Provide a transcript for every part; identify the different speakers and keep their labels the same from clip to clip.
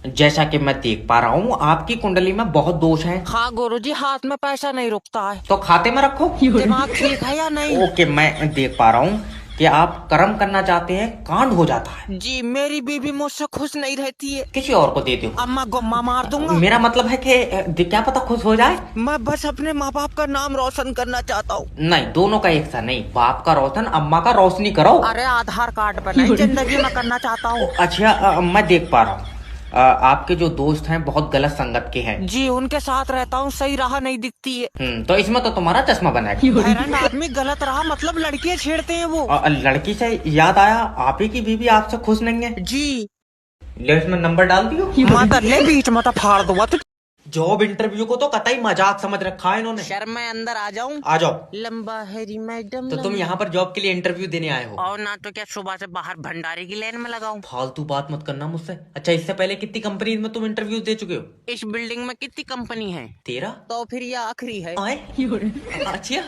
Speaker 1: जैसा कि मैं देख पा रहा हूँ आपकी कुंडली में बहुत दोष हैं।
Speaker 2: हाँ गुरुजी, हाथ में पैसा नहीं रुकता है।
Speaker 1: तो खाते में रखो।
Speaker 2: दिमाग ठीक है या नहीं?
Speaker 1: ओके, मैं देख पा रहा हूँ कि आप कर्म करना चाहते हैं, कांड हो जाता है।
Speaker 2: जी, मेरी बीवी मुझसे खुश नहीं रहती है।
Speaker 1: किसी और को दे दो।
Speaker 2: अम्मा गुम्मा मार दूंगा।
Speaker 1: मेरा मतलब है कि क्या पता खुश हो जाए।
Speaker 2: मैं बस अपने माँ बाप का नाम रोशन करना चाहता हूँ।
Speaker 1: नहीं, दोनों का एक सा नहीं, बाप का रोशन अम्मा का रोशनी करो।
Speaker 2: अरे आधार कार्ड पर नहीं, जिंदगी में करना चाहता हूँ।
Speaker 1: अच्छा, मैं देख पा रहा हूँ आपके जो दोस्त हैं बहुत गलत संगत के हैं।
Speaker 2: जी, उनके साथ रहता हूँ, सही राह नहीं दिखती है।
Speaker 1: तो इसमें तो तुम्हारा चश्मा बनेगा।
Speaker 2: हैरान आदमी गलत राह मतलब लड़कियाँ छेड़ते हैं वो।
Speaker 1: लड़की से याद आया, आप ही की बीवी आपसे खुश नहीं है।
Speaker 2: जी,
Speaker 1: ले इसमें नंबर डाल दियो।
Speaker 2: माता ले बीच में तो फाड़ दूंगा तू।
Speaker 1: जॉब इंटरव्यू को तो कतई मजाक समझ रखा है इन्होंने।
Speaker 2: शर्म मैं अंदर आ जाऊं?
Speaker 1: आ जाओ।
Speaker 2: लंबा हैरी मैडम।
Speaker 1: तो तुम यहाँ पर जॉब के लिए इंटरव्यू देने आए हो?
Speaker 2: और ना तो क्या सुबह से बाहर भंडारे की लाइन में लगाऊं?
Speaker 1: फालतू बात मत करना मुझसे। अच्छा, इससे पहले कितनी कंपनी में तुम इंटरव्यू दे चुके हो?
Speaker 2: इस बिल्डिंग में कितनी कंपनी है?
Speaker 1: 13।
Speaker 2: तो फिर ये आखिरी है।
Speaker 1: अच्छा,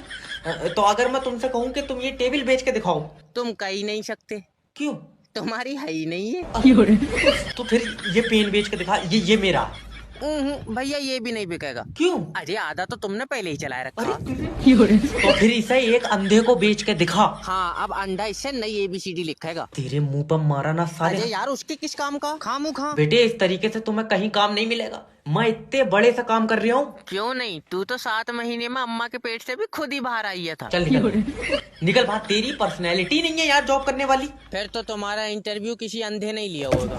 Speaker 1: तो अगर मैं तुमसे कहूँ कि तुम ये टेबल बेच के दिखाओ?
Speaker 2: तुम कह ही नहीं सकते,
Speaker 1: क्यों?
Speaker 2: तुम्हारी है ही नहीं है।
Speaker 1: तो फिर ये पेन बेच के दिखा, ये मेरा।
Speaker 2: भैया ये भी नहीं बिकेगा।
Speaker 1: क्यों?
Speaker 2: अरे आधा तो तुमने पहले ही चलाए रखा।
Speaker 1: तो फिर इसे एक अंधे को बेच के दिखा।
Speaker 2: हाँ, अब अंडा इससे नई ABCD लिखेगा।
Speaker 1: तेरे मुंह पर मारा ना साले।
Speaker 2: अरे यार, उसके किस काम का खामू खा।
Speaker 1: बेटे, इस तरीके से तुम्हें कहीं काम नहीं मिलेगा। मैं इतने बड़े से काम कर रहा हूँ।
Speaker 2: क्यों नहीं, तू तो 7 महीने में अम्मा के पेट से भी खुद ही बाहर आई था।
Speaker 1: चल निकल बात। तेरी पर्सनैलिटी नहीं है यार जॉब करने वाली।
Speaker 2: फिर तो तुम्हारा इंटरव्यू किसी अंधे नहीं लिया होगा।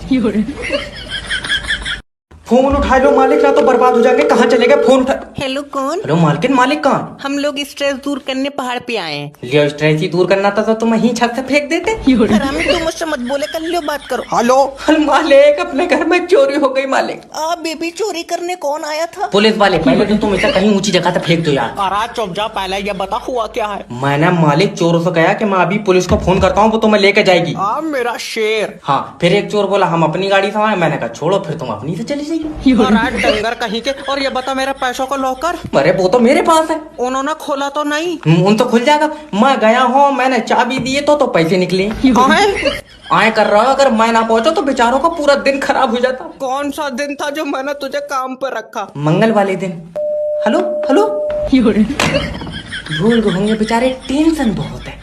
Speaker 1: फोन उठा लो मालिक, ना तो बर्बाद हो जाएंगे। कहाँ चले गए? फोन उठा।
Speaker 2: हेलो, कौन?
Speaker 1: हेलो मालकिन, मालिक कहाँ?
Speaker 2: हम लोग स्ट्रेस दूर करने पहाड़ पे आए हैं।
Speaker 1: लियो, स्ट्रेस ही दूर करना था तो तुम यहीं छत से फेंक देते।
Speaker 2: हरामी, तुम मुझसे मत बोले, कर लियो बात करो।
Speaker 1: हेलो मालिक, अपने घर में चोरी हो गई मालिक।
Speaker 2: बेबी, चोरी करने कौन आया था?
Speaker 1: पुलिस वाले। पहले तो तुम इसे कहीं ऊंची जगह से फेंक दो यार।
Speaker 2: अरे चुप जा, पहले ये बता हुआ क्या है।
Speaker 1: मैंने मालिक चोरों से कहा कि मैं अभी पुलिस को फोन करता हूँ, वो तुम्हें लेके जाएगी।
Speaker 2: मेरा शेर।
Speaker 1: हाँ, फिर एक चोर बोला हम अपनी गाड़ी से आए। मैंने कहा छोड़ो, फिर तुम अपनी से चली जाइए।
Speaker 2: डंगर कहीं के। और ये बता, मेरा पैसों का लॉकर?
Speaker 1: अरे वो तो मेरे पास है।
Speaker 2: उन्होंने खोला तो नहीं?
Speaker 1: उन तो खुल जाएगा। मैं गया हूँ, मैंने चाबी दिए तो पैसे निकले। आए कर रहा हूँ, अगर मैं ना पहुंचा तो बेचारों का पूरा दिन खराब हो जाता।
Speaker 2: कौन सा दिन था जो मैंने तुझे काम पे रखा?
Speaker 1: मंगल वाले दिन। Hello hello. भूल गए होंगे बेचारे, टेंशन बहुत है।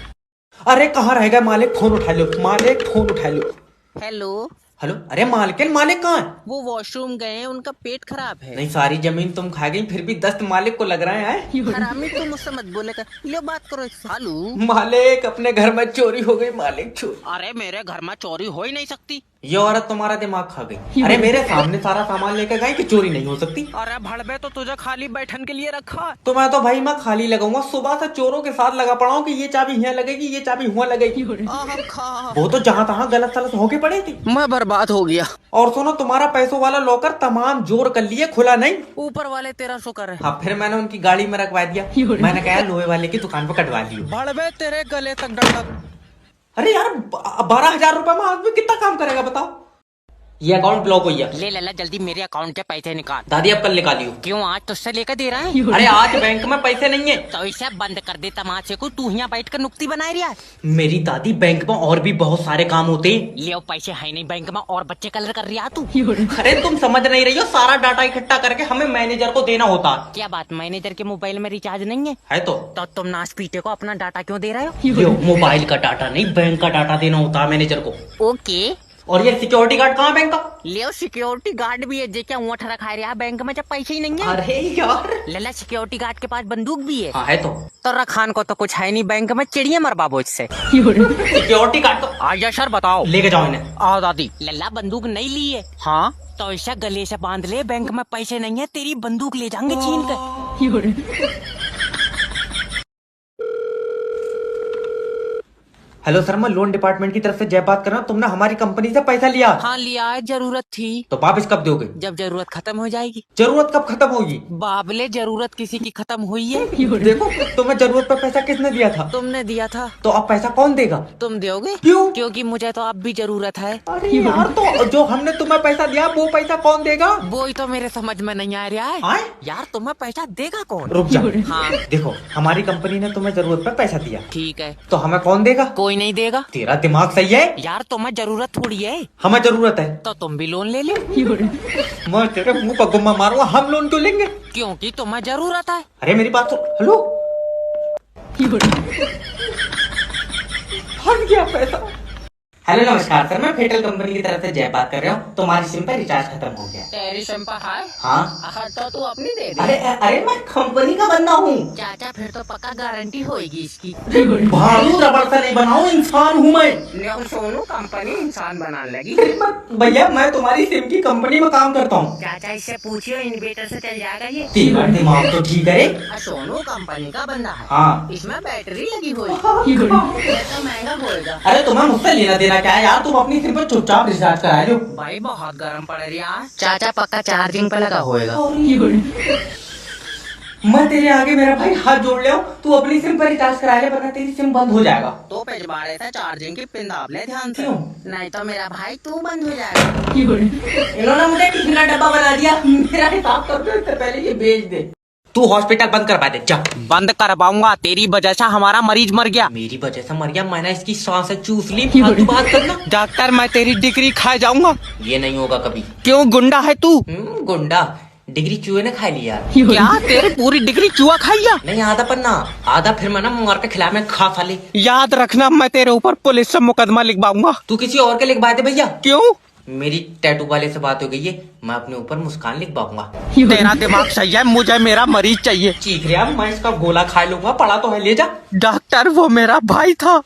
Speaker 1: अरे कहाँ रह गए मालिक? फोन उठा लो मालिक, फोन उठा लो।
Speaker 2: Hello
Speaker 1: hello. अरे मालिक कहाँ है?
Speaker 2: वो वॉशरूम गए हैं, उनका पेट खराब है।
Speaker 1: नहीं, सारी जमीन तुम खा गई, फिर भी दस्त मालिक को लग रहा है।
Speaker 2: हरामी, तुम मुझसे मत बोले कर। लो बात करो सालू।
Speaker 1: मालिक, अपने घर में चोरी हो गई मालिक, चोरी।
Speaker 2: अरे मेरे घर में चोरी हो ही नहीं सकती।
Speaker 1: ये औरत तुम्हारा दिमाग खा गई। अरे मेरे सामने सारा सामान लेकर गई कि चोरी नहीं हो सकती।
Speaker 2: अरे भड़बे, तो तुझे खाली बैठन के लिए रखा।
Speaker 1: तो मैं तो भाई मैं खाली लगाऊंगा। सुबह से चोरों के साथ लगा पड़ा हूँ कि ये चाबी यहाँ लगेगी, ये चाबी वहाँ लगेगी। वो तो जहाँ तहाँ गलत सलत होके पड़ी थी।
Speaker 2: मैं बर्बाद हो गया।
Speaker 1: और सुनो, तुम्हारा पैसों वाला लॉकर तमाम जोर कर लिए, खुला नहीं।
Speaker 2: ऊपर वाले तेरा शुक्र है।
Speaker 1: हाँ, फिर मैंने उनकी गाड़ी में रखवा दिया। मैंने कहा लोहे वाले की दुकान पर कटवा लियो।
Speaker 2: भड़बे, तेरे गले तक डंडा।
Speaker 1: अरे यार, 12,000 रुपए में आदमी कितना काम करेगा बताओ? ये अकाउंट ब्लॉक हो गया।
Speaker 2: ले लला, जल्दी मेरे अकाउंट से पैसे निकाल।
Speaker 1: दादी अब कल निकालियो।
Speaker 2: क्यों, आज तुझसे लेकर दे रहा है?
Speaker 1: अरे आज बैंक में पैसे नहीं है।
Speaker 2: तो इसे बंद कर दे तमाशे को, तू यहाँ बैठ कर नुक्ती बनाए रहा है।
Speaker 1: मेरी दादी, बैंक में और भी बहुत सारे काम होते हैं।
Speaker 2: ले पैसे है नहीं बैंक में, और बच्चे कलर कर रहा तू।
Speaker 1: अरे तुम समझ नहीं रही हो, सारा डाटा इकट्ठा करके हमें मैनेजर को देना होता।
Speaker 2: क्या बात, मैनेजर के मोबाइल में रिचार्ज नहीं है?
Speaker 1: है तो
Speaker 2: तुम नाश पीटे को अपना डाटा क्यों दे रहे हो?
Speaker 1: यो, मोबाइल का डाटा नहीं, बैंक का डाटा देना होता है मैनेजर को।
Speaker 2: ओके।
Speaker 1: और ये सिक्योरिटी गार्ड कहाँ बैंक का?
Speaker 2: ले सिक्योरिटी गार्ड भी है, क्या ऊँट रखा रहा बैंक में जब पैसे ही नहीं है?
Speaker 1: अरे यार,
Speaker 2: लला, सिक्योरिटी गार्ड के पास बंदूक भी है।
Speaker 1: हाँ है तो
Speaker 2: रखान को तो कुछ है नहीं बैंक में, चिड़िया मरबा बोझ से।
Speaker 1: सिक्योरिटी गार्ड तो
Speaker 2: आजा सर, बताओ।
Speaker 1: लेके जाओ इन्हें।
Speaker 2: आओ दादी। लल्ला, बंदूक नहीं ली है? हाँ। तो ऐसा गले से बांध ले, बैंक में पैसे नहीं है, तेरी बंदूक ले जाएंगे छीन कर।
Speaker 1: हेलो सर, मैं लोन डिपार्टमेंट की तरफ से जय बात कर रहा हूँ। तुमने हमारी कंपनी से पैसा लिया?
Speaker 2: हाँ लिया है, जरूरत थी।
Speaker 1: तो वापिस कब दोगे?
Speaker 2: जब जरूरत खत्म हो जाएगी।
Speaker 1: जरूरत कब खत्म होगी?
Speaker 2: बाबले, जरूरत किसी की खत्म हुई है?
Speaker 1: देखो, तुम्हें जरूरत पर पैसा किसने दिया था?
Speaker 2: तुमने दिया था।
Speaker 1: तो अब पैसा कौन देगा?
Speaker 2: तुम दोगे।
Speaker 1: क्यों?
Speaker 2: क्योंकि मुझे तो अब भी जरूरत है।
Speaker 1: अरे यार, तो जो हमने तुम्हें पैसा दिया वो पैसा कौन देगा?
Speaker 2: वो ही तो मेरे समझ में नहीं आ रहा है।
Speaker 1: आए?
Speaker 2: यार, तुम्हें पैसा देगा कौन?
Speaker 1: रुक जा।
Speaker 2: हाँ।
Speaker 1: देखो, हमारी कंपनी ने तुम्हें जरूरत पर पैसा दिया,
Speaker 2: ठीक है।
Speaker 1: तो हमें कौन देगा?
Speaker 2: कोई कोई नहीं देगा।
Speaker 1: तेरा दिमाग सही है?
Speaker 2: यार तुम्हें जरूरत थोड़ी है,
Speaker 1: हमें जरूरत है
Speaker 2: तो तुम भी लोन ले लो।
Speaker 1: मैं तेरे मुंह पर गुम्मा मारूंगा। हम लोन क्यों लेंगे?
Speaker 2: क्योंकि तुम्हें जरूरत है।
Speaker 1: अरे मेरी बात सुन। हेलो, फंस गया पैसा। हेलो नमस्कार सर, मैं फेटल कंपनी की तरफ से जय बात कर रहा हूँ। तुम्हारी सिम पर रिचार्ज खत्म हो गया।
Speaker 2: तेरी सिम पर है?
Speaker 1: हाँ।
Speaker 2: तो तू अपनी दे दे।
Speaker 1: अरे अरे मैं कंपनी का बंदा हूँ।
Speaker 2: चाचा फिर तो पक्का गारंटी होगी इसकी।
Speaker 1: भालू रबड़ से नहीं बनाऊँ, इंसान हूँ मैं।
Speaker 2: सोनू कंपनी इंसान बनाने लगी।
Speaker 1: भैया मैं तुम्हारी सिम की कंपनी में काम करता हूँ।
Speaker 2: चाचा इससे पूछियो, इन्वर्टर से चल जाएगा ये।
Speaker 1: तेरा दिमाग तो ठीक है।
Speaker 2: सोनू कंपनी का बंदा है।
Speaker 1: हाँ।
Speaker 2: इसमें बैटरी लगी हुई है, तो महंगा होएगा।
Speaker 1: अरे तुम्हें मुझसे लेना देना क्या है यार? तुम अपनी सिम पर चुपचाप रिचार्ज करा लो।
Speaker 2: भाई बहुत गर्म पड़ रही है। चाचा पक्का चार्जिंग पे लगा होएगा।
Speaker 1: मैं तेरे आगे मेरा भाई हाथ जोड़ ले, तू अपनी सिम पर रिचार्ज करा ले, वरना तेरी सिम बंद हो जाएगा।
Speaker 2: तो पिछवाड़े से चार्जिंग की पिन दाब ले ध्यान से।
Speaker 1: क्यों?
Speaker 2: नहीं तो मेरा भाई तू बंद हो जाएगा।
Speaker 1: इन्होंने मुझे टिफिन का डब्बा बना दिया। मेरा हिसाब कर दो, इससे पहले ये बेच दे। तू हॉस्पिटल बंद करवा दे जा।
Speaker 2: बंद करवाऊंगा, तेरी वजह से हमारा मरीज मर गया।
Speaker 1: मेरी वजह से मर गया? मैंने इसकी सांसें चूस ली। फालतू बात करना।
Speaker 2: डॉक्टर मैं तेरी डिग्री खा जाऊंगा।
Speaker 1: ये नहीं होगा कभी।
Speaker 2: क्यों, गुंडा है तू?
Speaker 1: गुंडा? डिग्री चूहे ने खा लिया।
Speaker 2: क्या तेरी पूरी डिग्री चूहा खाइया?
Speaker 1: नहीं, आधा पन्ना, आधा फिर मैं ना मार के खिला में खा साले।
Speaker 2: याद रखना मैं तेरे ऊपर पुलिस से मुकदमा लिखवाऊंगा।
Speaker 1: तू किसी और के लिखवा दे भैया।
Speaker 2: क्यों?
Speaker 1: मेरी टैटू वाले से बात हो गई है, मैं अपने ऊपर मुस्कान लिखवाऊंगा।
Speaker 2: तेरा दिमाग सही है, मुझे मेरा मरीज चाहिए।
Speaker 1: चीख रहा, मैं इसका गोला खा लूंगा। पड़ा तो है, ले जा।
Speaker 2: डॉक्टर वो मेरा भाई था।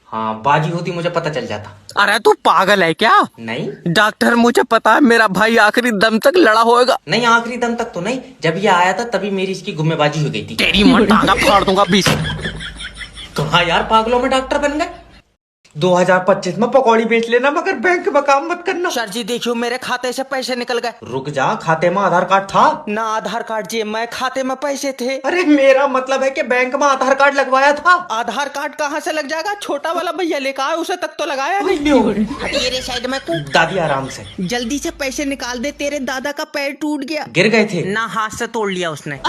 Speaker 1: हाँ, बाजी होती मुझे पता चल जाता।
Speaker 2: अरे तू पागल है क्या?
Speaker 1: नहीं
Speaker 2: डॉक्टर मुझे पता है मेरा भाई आखिरी दम तक लड़ा होएगा।
Speaker 1: नहीं, आखिरी दम तक तो नहीं। जब ये आया था तभी मेरी इसकी गुम्मेबाजी हो गई थी।
Speaker 2: तेरी मां टांगा फाड़ दूंगा 20।
Speaker 1: कहाँ यार, पागलों में डॉक्टर बन गए। 2025 में पकौड़ी बेच लेना, मगर बैंक में काम मत करना।
Speaker 2: सर जी देखियो, मेरे खाते से पैसे निकल गए।
Speaker 1: रुक जा, खाते में आधार कार्ड था
Speaker 2: ना? आधार कार्ड जी, मैं खाते में पैसे थे।
Speaker 1: अरे मेरा मतलब है कि बैंक में आधार कार्ड लगवाया था।
Speaker 2: आधार कार्ड कहाँ से लग जाएगा? छोटा वाला भैया लेकर आए, उसे तक तो लगाया नहीं। हटिए रे साइड में तू।
Speaker 1: दादी आराम से।
Speaker 2: जल्दी से पैसे निकाल दे, तेरे दादा का पैर टूट गया।
Speaker 1: गिर गए थे
Speaker 2: ना, हाथ से तोड़ लिया उसने।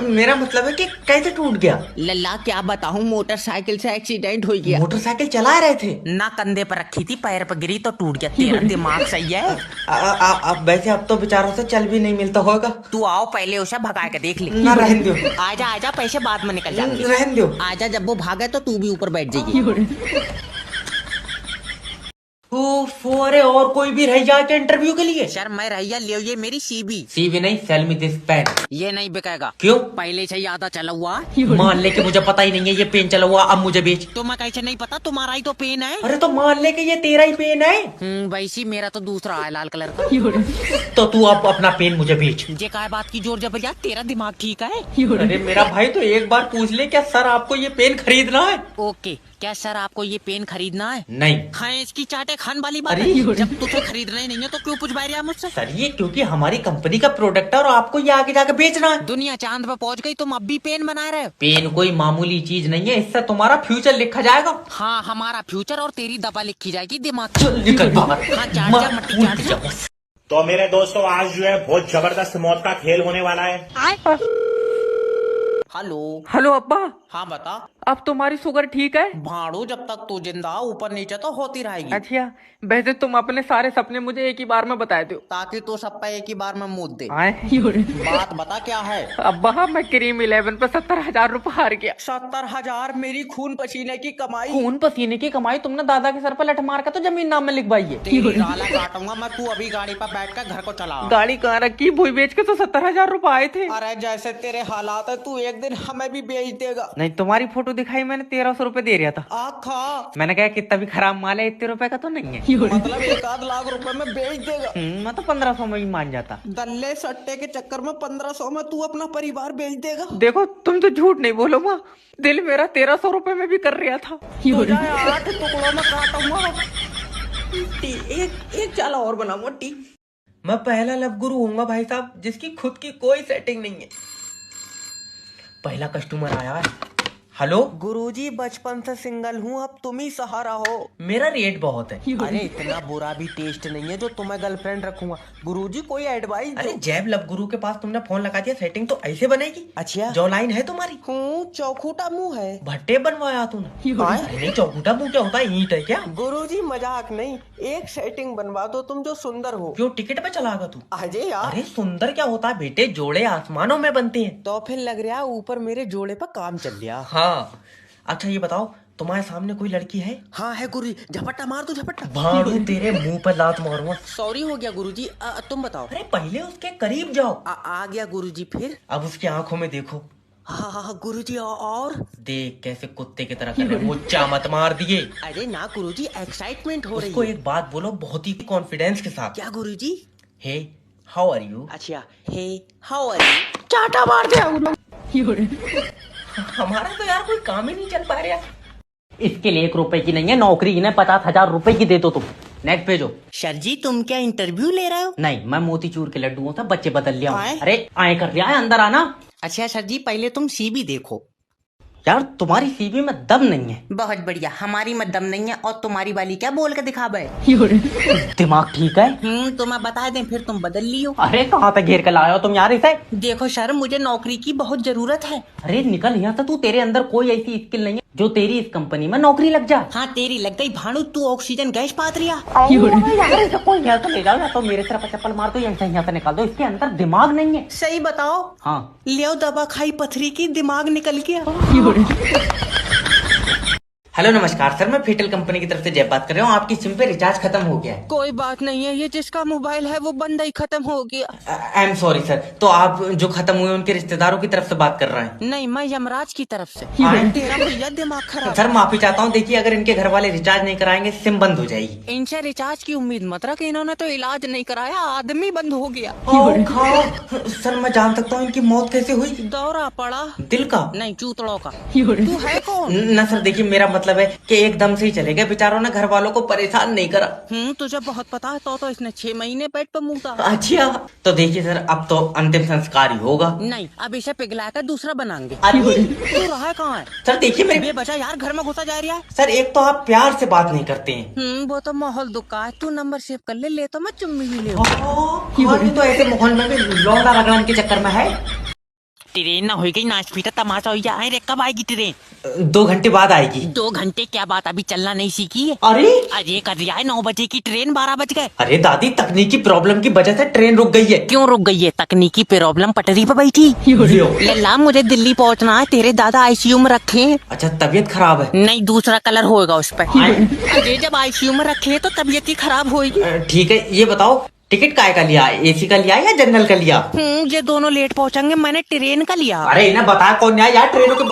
Speaker 1: मेरा मतलब है कि कैसे टूट गया?
Speaker 2: लल्ला क्या बताऊं, मोटरसाइकिल से एक्सीडेंट हो गया।
Speaker 1: मोटरसाइकिल चला रहे थे?
Speaker 2: ना, कंधे पर रखी थी, पैर पर गिरी तो टूट गया। तेरा दिमाग सही है?
Speaker 1: अब वैसे अब तो बेचारों से चल भी नहीं मिलता होगा।
Speaker 2: तू आओ, पहले उसे भगा के देख ले।
Speaker 1: ना, रहने दो।
Speaker 2: आजा आजा, पैसे बाद में निकल जाएंगे।
Speaker 1: रहने दो।
Speaker 2: आजा, जब वो भागे तो तू भी ऊपर बैठ जाएगी।
Speaker 1: अरे और कोई भी रह जाए क्या इंटरव्यू के लिए?
Speaker 2: सर मैं रहिया ले, ये मेरी सीबी।
Speaker 1: सीवी नहीं, सेल मी दिस पेन।
Speaker 2: ये नहीं बिकेगा।
Speaker 1: क्यों?
Speaker 2: पहले से ही आधा चला हुआ।
Speaker 1: मान ले कि मुझे पता ही नहीं है ये पेन चला हुआ, अब मुझे बेच।
Speaker 2: तो मैं कैसे नहीं पता, तुम्हारा ही तो पेन है।
Speaker 1: अरे तो मान ले कि ये तेरा ही पेन है।
Speaker 2: वैसी मेरा तो दूसरा है, लाल कलर का।
Speaker 1: तो तू अब अपना पेन मुझे बेच।
Speaker 2: ये काय बात की जोर जबरदस्त, तेरा दिमाग ठीक है?
Speaker 1: अरे मेरा भाई तो एक बार पूछ ले, क्या सर आपको ये पेन खरीदना है?
Speaker 2: ओके, क्या सर आपको ये पेन खरीदना है?
Speaker 1: नहीं।
Speaker 2: खाए इसकी चाटे खान वाली बात
Speaker 1: अरे
Speaker 2: है। जब तुझे खरीदना ही नहीं है तो क्यों पूछ रहा मुझसे?
Speaker 1: सर ये क्योंकि हमारी कंपनी का प्रोडक्ट है और आपको ये आगे जाके बेचना है।
Speaker 2: दुनिया चांद पे पहुंच गई, तुम अब भी पेन बना रहे हो?
Speaker 1: पेन कोई मामूली चीज नहीं है, इससे तुम्हारा फ्यूचर लिखा जाएगा।
Speaker 2: हाँ, हमारा फ्यूचर और तेरी दबा लिखी जाएगी दिमाग।
Speaker 1: चल निकल बाहर।
Speaker 2: हाँ, चाट जा, मट्टी चाट जा।
Speaker 3: तो मेरे दोस्तों, आज जो है बहुत जबरदस्त मौत का खेल होने वाला है।
Speaker 2: हेलो
Speaker 4: हेलो अब्बा,
Speaker 2: हाँ बता।
Speaker 4: अब तुम्हारी शुगर ठीक है?
Speaker 2: भाड़ू, जब तक तू जिंदा ऊपर नीचे तो होती रहेगी।
Speaker 4: अच्छा, वैसे तुम अपने सारे सपने मुझे एक ही बार में बताए दो।
Speaker 2: ताकि तू सब पे एक ही बार में मुद दे। बात बता क्या है?
Speaker 4: अब्बा मैं क्रीम 11 पे 70,000 रुपए हार गया।
Speaker 2: 70,000 मेरी खून पसीने की कमाई।
Speaker 4: खून पसीने की कमाई तुमने दादा के सर पर लठ मार कर तो जमीन नाम में लिखवाई है।
Speaker 2: तेरी गाला काटूंगा मैं, तू अभी गाड़ी पर बैठ कर घर को चला।
Speaker 4: गाड़ी कहाँ रखी? भूई बेच के तो 70,000 रुपए आए थे।
Speaker 2: अरे जैसे तेरे हालात है, तू एक दिन हमें भी बेच देगा।
Speaker 4: नहीं, तुम्हारी फोटो दिखाई मैंने, 1300 रुपए दे रहा था।
Speaker 2: आखा
Speaker 4: मैंने कहा कितना भी खराब माल है, इतने रुपए का तो नहीं है।
Speaker 2: मतलब 1 लाख रुपए में बेच देगा?
Speaker 4: मैं तो 1500 में ही मान जाता।
Speaker 2: दल्ले सट्टे के चक्कर में 1500 में तू अपना परिवार बेच देगा?
Speaker 4: देखो तुम तो झूठ नहीं बोलो माँ, दिल मेरा 1300 रुपए में भी कर रहा था।
Speaker 2: 8 टुकड़ों में काटूंगा।
Speaker 1: एक चाला और बना मोटी। मैं पहला लव गुरु हूँगा भाई साहब, जिसकी खुद की कोई सेटिंग नहीं है। पहला कस्टमर आया है। हेलो,
Speaker 2: गुरुजी बचपन से सिंगल हूँ, अब तुम ही सहारा हो।
Speaker 1: मेरा रेट बहुत है।
Speaker 2: अरे इतना बुरा भी टेस्ट नहीं है जो तुम्हें गर्लफ्रेंड रखूंगा। गुरुजी कोई एडवाइस
Speaker 1: अरे
Speaker 2: दो।
Speaker 1: जैब लब गुरु के पास तुमने फोन लगा दिया, सेटिंग तो ऐसे बनेगी।
Speaker 2: अच्छा।
Speaker 1: जो लाइन है तुम्हारी,
Speaker 2: हूँ, चौखूटा मुंह है।
Speaker 1: भट्टे बनवाया तूने। अरे नहीं, चौकुटा मुंह क्या होता है, ईंट है क्या?
Speaker 2: गुरुजी मजाक नहीं, एक सेटिंग बनवा दो तुम जो सुंदर हो।
Speaker 1: क्यों टिकट पे चलागा तू?
Speaker 2: अजय यार,
Speaker 1: अरे सुंदर क्या होता है बेटे, जोड़े आसमानों में बनते हैं।
Speaker 2: तो फिर लग रहा है ऊपर मेरे जोड़े पर काम चल गया।
Speaker 1: हाँ, अच्छा ये बताओ, तुम्हारे सामने कोई लड़की है?
Speaker 2: हाँ है गुरुजी, झपट्टा मार दो झपट्टा।
Speaker 1: भाड़ू तेरे मुंह पर लात मारूंगा।
Speaker 2: सॉरी हो गया गुरुजी। तुम बताओ।
Speaker 1: अरे पहले उसके करीब जाओ।
Speaker 2: आ गया गुरुजी। फिर
Speaker 1: अब उसकी आंखों में देखो।
Speaker 2: हाँ हाँ गुरुजी, और
Speaker 1: देख कैसे कुत्ते की तरह कर रहे हैं, मुच्चा मत मार दिए।
Speaker 2: अरे ना गुरुजी, एक्साइटमेंट हो रही
Speaker 1: उसको
Speaker 2: है।
Speaker 1: एक बात बोलो बहुत ही कॉन्फिडेंस के साथ।
Speaker 2: क्या गुरुजी?
Speaker 1: हे, हाउ आर यू?
Speaker 2: अच्छा, हे हाउ आर यू। चाटा मार दिया।
Speaker 1: हमारा तो यार कोई काम ही नहीं चल पा रहा। इसके लिए 1 रुपए की नहीं है नौकरी, इन्हें 50,000 रुपए की दे दो तुम। नेक्स्ट भेजो।
Speaker 2: सर जी तुम क्या इंटरव्यू ले रहे हो?
Speaker 1: नहीं, मैं मोतीचूर के लड्डुओं से बच्चे बदल लिया हूं।
Speaker 2: आए?
Speaker 1: अरे आए कर लिया है, अंदर आना।
Speaker 2: अच्छा सर जी, पहले तुम सीवी देखो।
Speaker 1: यार तुम्हारी सीवी में दम नहीं है।
Speaker 2: बहुत बढ़िया, हमारी में दम नहीं है और तुम्हारी वाली क्या बोल के दिखावे।
Speaker 1: दिमाग ठीक है?
Speaker 2: तुम्हें बता दें फिर तुम बदल लियो।
Speaker 1: अरे कहाँ तक घेर कर लाए हो तुम यार इसे?
Speaker 2: देखो सर, मुझे नौकरी की बहुत जरूरत है।
Speaker 1: अरे निकल यहाँ से तू, तेरे अंदर कोई ऐसी स्किल नहीं है जो तेरी इस कंपनी में नौकरी लग जा।
Speaker 2: हाँ तेरी लग गई भानु, तू ऑक्सीजन गैस पात रिया।
Speaker 1: यार इसे कोई यहाँ से ले जाओ, या तो मेरे सिर पर चप्पल मार दो या इसे यहाँ से निकाल दो, इसके अंदर दिमाग नहीं है।
Speaker 2: सही बताओ।
Speaker 1: हाँ,
Speaker 2: लियो दवा खाई पथरी की, दिमाग निकल गया।
Speaker 1: हेलो नमस्कार सर, मैं फेटल कंपनी की तरफ से जय बात कर रहा हूँ। आपकी सिम पे रिचार्ज खत्म हो गया है।
Speaker 2: कोई बात नहीं है, ये जिसका मोबाइल है वो बंदा ही खत्म हो गया।
Speaker 1: I am sorry sir. तो आप जो खत्म हुए उनके रिश्तेदारों की तरफ से बात कर रहे हैं?
Speaker 2: नहीं, मैं यमराज की तरफ से।
Speaker 1: आए?
Speaker 2: तेरा भैया दिमाग खराब।
Speaker 1: सर माफी चाहता हूँ, देखिए अगर इनके घर वाले रिचार्ज नहीं कराएंगे सिम बंद हो जाएगी।
Speaker 2: इनसे रिचार्ज की उम्मीद मत रख, इन्होंने तो इलाज नहीं कराया, आदमी बंद हो गया।
Speaker 1: सर मैं जान सकता हूँ इनकी मौत कैसे हुई?
Speaker 2: दौरा पड़ा।
Speaker 1: दिल का?
Speaker 2: नहीं, चूतड़ों का। तू है कौन?
Speaker 1: ना सर, देखिए मेरा मतलब है कि एकदम से ही चले गए, बेचारों ने घर वालों को परेशान नहीं करा।
Speaker 2: तुझे बहुत पता है, तो इसने 6 महीने पेट पे मुँह था।
Speaker 1: अच्छा, तो देखिए सर अब तो अंतिम संस्कार ही होगा।
Speaker 2: नहीं, अब इसे पिघला कर दूसरा बनाएंगे।
Speaker 1: अरे
Speaker 2: तू रहा है कहाँ है?
Speaker 1: सर देखिए मेरे,
Speaker 2: बचा यार, घर में घुसा जा रहा है।
Speaker 1: सर एक तो आप प्यार से बात नहीं करते हैं।
Speaker 2: वो तो माहौल दुखा है, तू नंबर सेव कर ले तो मैं चुम्मी भी ले।
Speaker 1: तो ऐसे माहौल में भी लौंडा रगड़ने के चक्कर में है।
Speaker 2: ट्रेन ना हो गई, नाच पीटा तमाशा हो गया। अरे कब आएगी ट्रेन?
Speaker 1: 2 घंटे बाद आएगी।
Speaker 2: 2 घंटे क्या बात, अभी चलना नहीं सीखी है?
Speaker 1: अरे
Speaker 2: अजय कर दिया है 9 बजे की ट्रेन, 12 बज गए।
Speaker 1: अरे दादी, तकनीकी प्रॉब्लम की वजह से ट्रेन रुक गई है।
Speaker 2: क्यों रुक गई है? तकनीकी प्रॉब्लम, पटरी पे बैठी। लल्ला मुझे दिल्ली पहुंचना है, तेरे दादा आईसीयू में रखे हैं।
Speaker 1: अच्छा, तबीयत खराब है?
Speaker 2: नहीं, दूसरा कलर होगा उस पर। अजय जब आईसीयू में रखे तो तबीयत ही खराब होगी।
Speaker 1: ठीक है, ये बताओ टिकट काय का लिया, एसी का लिया या जनरल का लिया?
Speaker 2: ये दोनों लेट पहुंचेंगे, मैंने ट्रेन का लिया।
Speaker 1: अरे इन्हें बता कौन आया यार ट्रेनों के।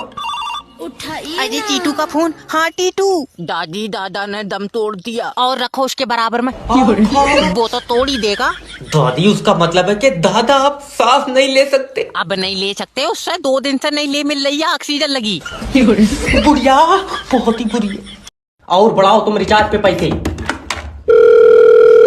Speaker 2: उठाइए। अजय टीटू का फोन। हाँ टीटू। दादी दादा ने दम तोड़ दिया। और रखो उसके बराबर में। वो तो तोड़ ही देगा।
Speaker 1: दादी उसका मतलब है कि दादा आप सांस नहीं ले सकते?
Speaker 2: अब नहीं ले सकते, उससे 2 दिन से नहीं ले मिल रही है, ऑक्सीजन लगी।
Speaker 1: बुढ़िया बहुत ही बुरी है। और बढ़ाओ तुम रिचार्ज पे पैसे।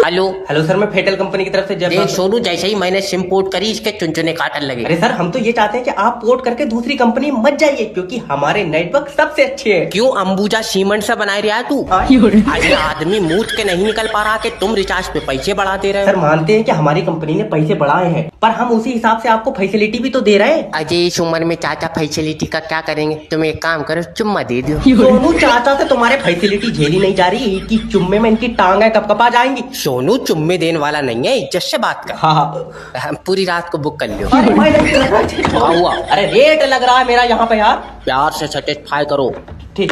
Speaker 2: हेलो
Speaker 1: हेलो सर, मैं फेटल कंपनी की तरफ से
Speaker 2: देख सोनू, जैसे ही मैंने सिम पोर्ट करी इसके चुनचुने काटन लगे।
Speaker 1: अरे सर, हम तो ये चाहते हैं कि आप पोर्ट करके दूसरी कंपनी में मत जाइए, क्योंकि हमारे नेटवर्क सबसे अच्छे हैं।
Speaker 2: क्यों अंबुजा सीमेंट से बनाए रहा है तू? अरे आदमी मूत के नहीं निकल पा रहा कि तुम रिचार्ज पे पैसे बढ़ाते रहे।
Speaker 1: सर मानते हैं कि हमारी कंपनी ने पैसे बढ़ाए हैं, पर हम उसी हिसाब से आपको फैसिलिटी भी तो दे रहे हैं।
Speaker 2: अजय इस उम्र में चाचा फैसिलिटी का क्या करेंगे? तुम एक काम करो, चुम्मा दे दो।
Speaker 1: सोनू चाचा से तुम्हारे फैसिलिटी झेली नहीं जा रही, एक ही चुम्मे में इनकी टांगें कपकपा जाएंगी।
Speaker 2: सोनू चुम्मे देने वाला नहीं है, इज्जत से बात कर।
Speaker 1: हाँ,
Speaker 2: पूरी रात को बुक कर लो।
Speaker 1: हुआ। अरे रेट लग रहा है मेरा यहाँ पे यार।
Speaker 2: प्यार से सेटिस्फाई करो।
Speaker 1: ठीक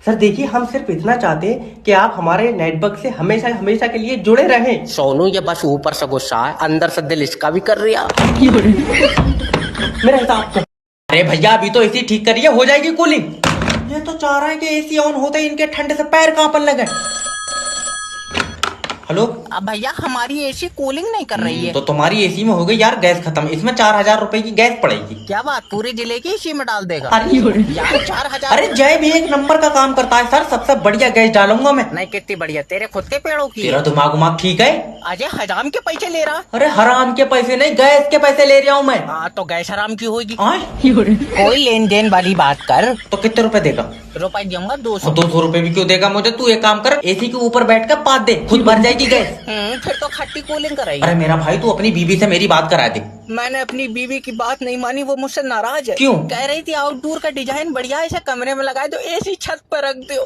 Speaker 1: सर, देखिए हम सिर्फ इतना चाहते हैं कि आप हमारे नेटवर्क से हमेशा हमेशा के लिए जुड़े रहें।
Speaker 2: सोनू ये बस ऊपर से गुस्सा है, अंदर से दिल इसका भी कर रहा।
Speaker 1: मेरा हिसाब से अरे भैया अभी तो एसी ठीक करिए, हो जाएगी कूलिंग। ये तो चाह रहे हैं कि एसी ऑन होते ही इनके ठंडे से पैर कांपने लगे। हेलो।
Speaker 2: अब भैया हमारी एसी कूलिंग नहीं कर रही है।
Speaker 1: तो तुम्हारी एसी में हो गई यार गैस खत्म, इसमें 4,000 रुपए की गैस पड़ेगी।
Speaker 2: क्या बात, पूरे जिले की एसी में डाल देगा?
Speaker 1: अरे
Speaker 2: यार 4,000।
Speaker 1: अरे जय भी एक नंबर का काम करता है सर, सबसे बढ़िया गैस डालूंगा मैं।
Speaker 2: नहीं कितनी बढ़िया, तेरे खुद के पेड़ों की।
Speaker 1: तेरा दिमाग उमाग ठीक है?
Speaker 2: अजय हजाम के पैसे ले रहा।
Speaker 1: अरे हराम के पैसे नहीं, गैस के पैसे ले रहा हूँ मैं।
Speaker 2: हाँ तो गैस हराम की होगी।
Speaker 1: आए?
Speaker 2: कोई लेन देन वाली बात कर।
Speaker 1: तो कितने रुपए देगा?
Speaker 2: रुपए दूंगा 200।
Speaker 1: 200 रुपए भी क्यों देगा मुझे? तू एक काम कर, एसी के ऊपर बैठ कर पाद दे, खुद भर जाएगी गैस।
Speaker 2: फिर तो खट्टी कूलिंग कराई।
Speaker 1: अरे मेरा भाई तू अपनी बीवी से मेरी बात करा दे।
Speaker 2: मैंने अपनी बीवी की बात नहीं मानी, वो मुझसे नाराज है।
Speaker 1: क्यों?
Speaker 2: कह रही थी आउटडोर का डिजाइन बढ़िया है, इसे कमरे में लगाए दो, एसी छत पर रख दो।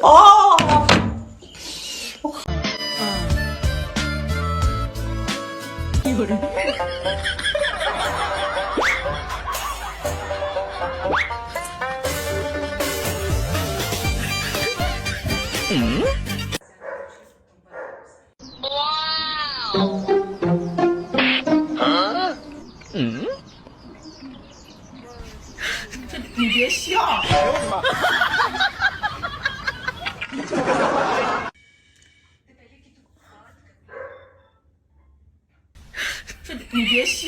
Speaker 5: 你别笑，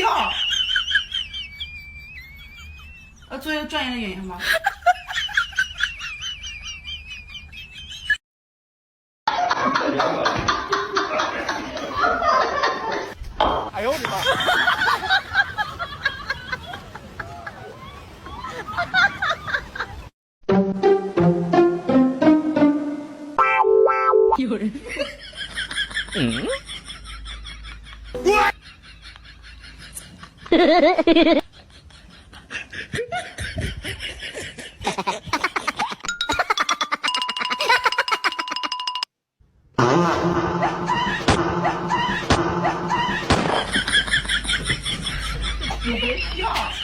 Speaker 5: 做一个专业的演员吧。哎呦我的妈！有人。你别笑。